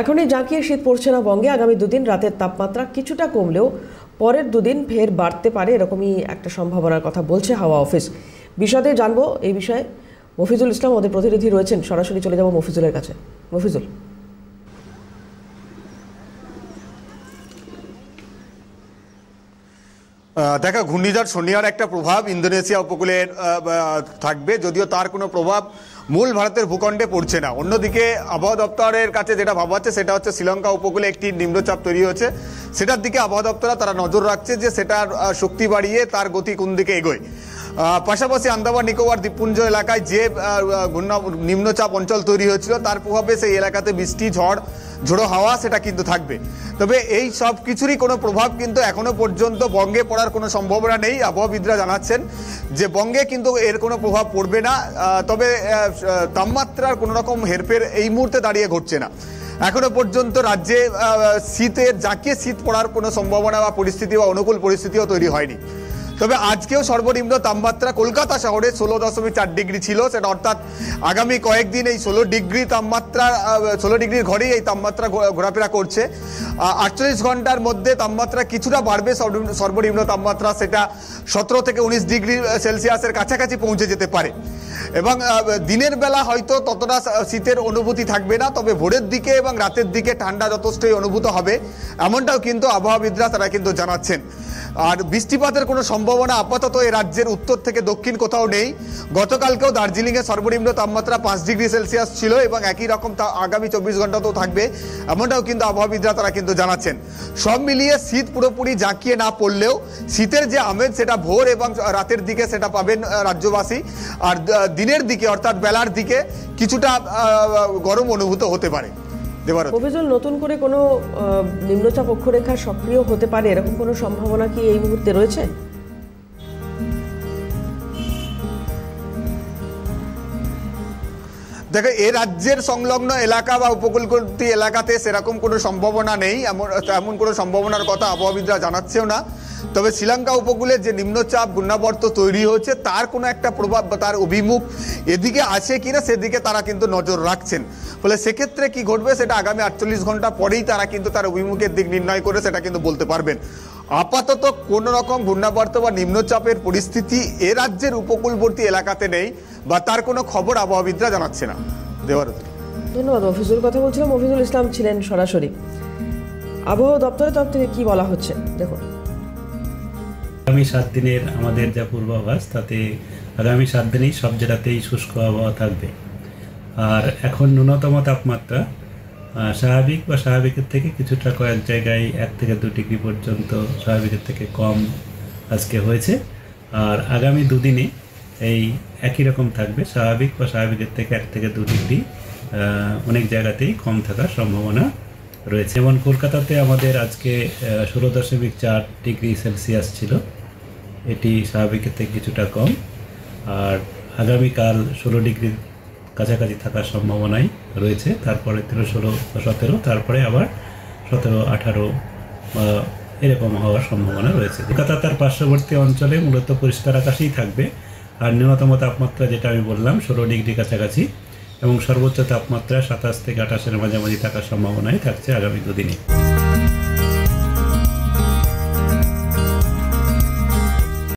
এখনই জাঁকিয়ে শীত পড়ছে না বঙ্গে। আগামী দুদিন রাতের তাপমাত্রা কিছুটা কমলেও পরের দুদিন ফের বাড়তে পারে, এরকমই একটা সম্ভাবনার কথা বলছে হাওয়া অফিস। বিশদে জানবো এই বিষয়ে মফিজুল ইসলাম আমাদের প্রতিনিধি রয়েছেন, সরাসরি চলে যাব মফিজুলের কাছে। মফিজুল, দেখা ঘূর্ণিঝড় সোনিয়ার একটা প্রভাব ইন্দোনেশিয়া উপকূলে থাকবে, যদিও তার কোনো প্রভাব মূল ভারতের ভূখণ্ডে পড়ছে না। অন্যদিকে আবহাওয়া দপ্তরের কাছে যেটা ভাবা হচ্ছে সেটা হচ্ছে শ্রীলঙ্কা উপকূলে একটি নিম্নচাপ তৈরি হয়েছে, সেটার দিকে আবহাওয়া দপ্তর তারা নজর রাখছে যে সেটার শক্তি বাড়িয়ে তার গতি কোন দিকে এগোয়। পাশাপাশি আন্দামান নিকোবর দ্বীপপুঞ্জ এলাকায় যে নিম্নচাপ অঞ্চল তৈরি হয়েছিল তার প্রভাবে সেই এলাকাতে বৃষ্টি, ঝোড়ো হাওয়া সেটা কিন্তু থাকবে। তবে এই সব কিছুরই কোনো প্রভাব কিন্তু এখনো পর্যন্ত বঙ্গে পড়ার কোনো সম্ভাবনা নেই। আবহাওয়াবিদরা জানাচ্ছেন যে বঙ্গে কিন্তু এর কোনো প্রভাব পড়বে না। তবে তাপমাত্রার কোনো রকম হেরফের এই মুহূর্তে দাঁড়িয়ে ঘটছে না। এখনো পর্যন্ত রাজ্যে শীতের জাঁকিয়ে শীত পড়ার কোনো সম্ভাবনা বা পরিস্থিতি বা অনুকূল পরিস্থিতিও তৈরি হয়নি। তবে আজকেও সর্বনিম্ন তাপমাত্রা কলকাতা শহরে 16.4 ডিগ্রি ছিল, সেটা অর্থাৎ আগামী কয়েকদিন এই 16 ডিগ্রির ঘরেই এই তাপমাত্রা ঘোরাফেরা করছে। 48 ঘন্টার মধ্যে তাপমাত্রা কিছুটা বাড়বে, সর্বনিম্ন তাপমাত্রা সেটা 17 থেকে 19 ডিগ্রি সেলসিয়াসের কাছাকাছি পৌঁছে যেতে পারে। এবং দিনের বেলা হয়তো ততটা শীতের অনুভূতি থাকবে না, তবে ভোরের দিকে এবং রাতের দিকে ঠান্ডা যথেষ্টই অনুভূত হবে, এমনটাও কিন্তু আবহাওয়াবিদরা তারা কিন্তু জানাচ্ছেন। আর বৃষ্টিপাতের কোনো সম্ভাবনা আপাতত এই রাজ্যের উত্তর থেকে দক্ষিণ কোথাও নেই। গতকালকেও দার্জিলিংয়ে সর্বনিম্ন তাপমাত্রা 5 ডিগ্রি সেলসিয়াস ছিল এবং একই রকম আগামী 24 ঘন্টাতেও থাকবে, এমনটাও কিন্তু আবহাওয়াবিদরা তারা কিন্তু জানাচ্ছেন। সব মিলিয়ে শীত পুরোপুরি জাঁকিয়ে না পড়লেও শীতের যে আমেজ সেটা ভোর এবং রাতের দিকে সেটা পাবেন রাজ্যবাসী। আর দিনের দিকে অর্থাৎ বেলার দিকে কিছুটা গরম অনুভূত হতে পারে। মফিজুল, নতুন করে কোনো নিম্নচাপ অক্ষরেখা সক্রিয় হতে পারে এরকম কোনো সম্ভাবনা কি এই মুহূর্তে রয়েছে? দেখো, এ রাজ্যের সংলগ্ন এলাকা বা উপকূলবর্তী এলাকাতে সেরকম কোনো সম্ভাবনা নেই, এমন কোনো সম্ভাবনার কথা আবহাওয়াবিদরা জানাচ্ছেও না। তবে শ্রীলঙ্কা উপকূলে যে নিম্নচাপ ঘূর্ণাবর্ত তৈরি হয়েছে তার কোনো একটা প্রভাব বা তার অভিমুখ এদিকে আছে কিনা সেদিকে তারা কিন্তু নজর রাখছেন। ফলে সেক্ষেত্রে কি ঘটবে সেটা আগামী 48 ঘন্টা পরেই তারা কিন্তু তার অভিমুখের দিক নির্ণয় করে সেটা কিন্তু বলতে পারবেন। আপাতত কোনো রকম ঘূর্ণাবর্ত বা নিম্নচাপের পরিস্থিতি এ রাজ্যের উপকূলবর্তী এলাকাতে নেই বা তার কোনো খবর আবহাওয়াবিদরা জানাচ্ছে না। দেবারতী, ধন্যবাদ মফিজুল। কথা বলছিলাম, মফিজুল ইসলাম ছিলেন সরাসরি। আবহাওয়া দপ্তরের তরফ থেকে কি বলা হচ্ছে দেখুন। আগামী 7 দিনের আমাদের যা পূর্বাভাস তাতে আগামী 7 দিনেই সব জেলাতেই শুষ্ক আবহাওয়া থাকবে। আর এখন ন্যূনতম তাপমাত্রা স্বাভাবিক বা স্বাভাবিকের থেকে কিছুটা কয়েক জায়গায় 1 থেকে 2 ডিগ্রি পর্যন্ত স্বাভাবিকের থেকে কম আজকে হয়েছে। আর আগামী দুদিনে এই একই রকম থাকবে, স্বাভাবিক বা স্বাভাবিকের থেকে 1 থেকে 2 ডিগ্রি অনেক জায়গাতেই কম থাকার সম্ভাবনা রয়েছে। যেমন কলকাতাতে আমাদের আজকে 16.4 ডিগ্রি সেলসিয়াস ছিল, এটি স্বাভাবিকের থেকে কিছুটা কম। আর আগামীকাল 16 ডিগ্রির কাছাকাছি থাকার সম্ভাবনাই রয়েছে, তারপরে 16-17, তারপরে আবার 17-18 এরকম হওয়ার সম্ভাবনা রয়েছে। কলকাতা তার পার্শ্ববর্তী অঞ্চলে মূলত পরিষ্কার আকাশেই থাকবে। আর ন্যূনতম তাপমাত্রা যেটা আমি বললাম 16 ডিগ্রি কাছাকাছি এবং সর্বোচ্চ তাপমাত্রা 27 থেকে 28-এর মাঝামাঝি থাকার সম্ভাবনাই থাকছে আগামী দুদিনে।